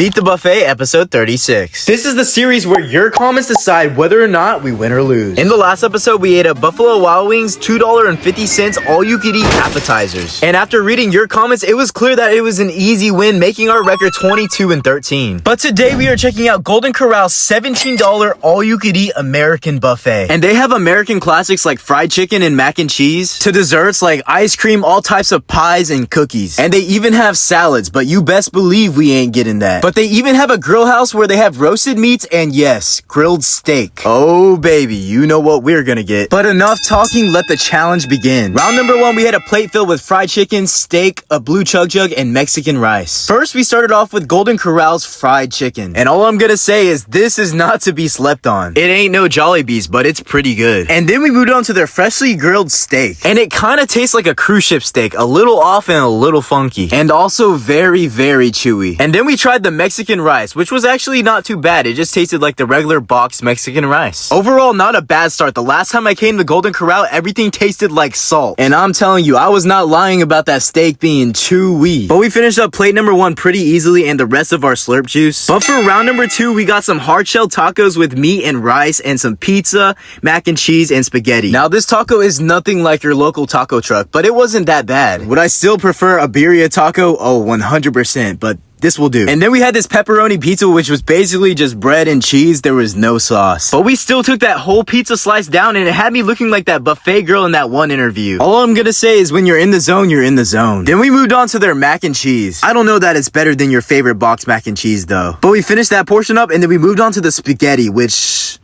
Beat the Buffet, episode 36. This is the series where your comments decide whether or not we win or lose. In the last episode, we ate at Buffalo Wild Wings $2.50 all-you-could-eat appetizers. And after reading your comments, it was clear that it was an easy win, making our record 22-13. But today, we are checking out Golden Corral's $17 all-you-could-eat American buffet. And they have American classics like fried chicken and mac and cheese, to desserts like ice cream, all types of pies and cookies. And they even have salads, but you best believe we ain't getting that. But they even have a grill house where they have roasted meats and yes, grilled steak. Oh baby, you know what we're gonna get. But enough talking, let the challenge begin. Round number 1, we had a plate filled with fried chicken, steak, a blue chug jug, and Mexican rice. First, we started off with Golden Corral's fried chicken. And all I'm gonna say is this is not to be slept on. It ain't no Jollibees, but it's pretty good. And then we moved on to their freshly grilled steak. And it kinda tastes like a cruise ship steak, a little off and a little funky. And also very, very chewy. And then we tried the Mexican rice, which was actually not too bad. It just tasted like the regular boxed Mexican rice. Overall, not a bad start. The last time I came to Golden Corral, everything tasted like salt. And I'm telling you, I was not lying about that steak being chewy. But we finished up plate number 1 pretty easily and the rest of our slurp juice. But for round number 2, we got some hard-shell tacos with meat and rice and some pizza, mac and cheese, and spaghetti. Now, this taco is nothing like your local taco truck, but it wasn't that bad. Would I still prefer a birria taco? Oh, 100%, but this will do. And then we had this pepperoni pizza, which was basically just bread and cheese. There was no sauce. But we still took that whole pizza slice down, and it had me looking like that buffet girl in that one interview. All I'm gonna say is when you're in the zone, you're in the zone. Then we moved on to their mac and cheese. I don't know that it's better than your favorite box mac and cheese, though. But we finished that portion up, and then we moved on to the spaghetti, which...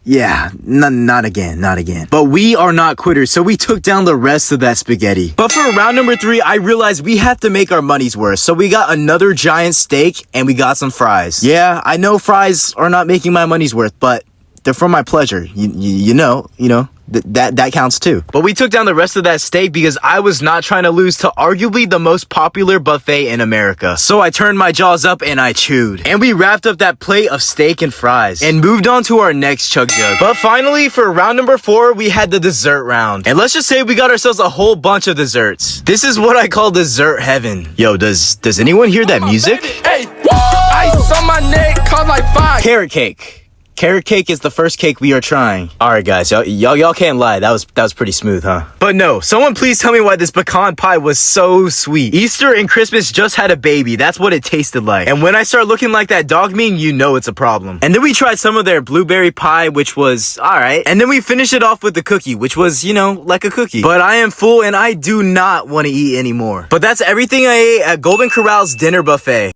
yeah, not again. But we are not quitters, so we took down the rest of that spaghetti. But for round number 3, I realized we have to make our money's worth. So we got another giant steak, and we got some fries. Yeah, I know fries are not making my money's worth, but they're for my pleasure. You know. That counts too. But we took down the rest of that steak because I was not trying to lose to arguably the most popular buffet in America. So I turned my jaws up and I chewed. And we wrapped up that plate of steak and fries and moved on to our next chug jug. But finally, for round number 4, we had the dessert round. And let's just say we got ourselves a whole bunch of desserts. This is what I call dessert heaven. Yo, does anyone hear that music? Hey, ice on my neck, cause like fire. Carrot cake. Carrot cake is the first cake we are trying. All right, guys, y'all can't lie. That was pretty smooth, huh? But no, someone please tell me why this pecan pie was so sweet. Easter and Christmas just had a baby. That's what it tasted like. And when I start looking like that dog meme, you know it's a problem. And then we tried some of their blueberry pie, which was all right. And then we finished it off with the cookie, which was, like a cookie. But I am full and I do not want to eat anymore. But that's everything I ate at Golden Corral's dinner buffet.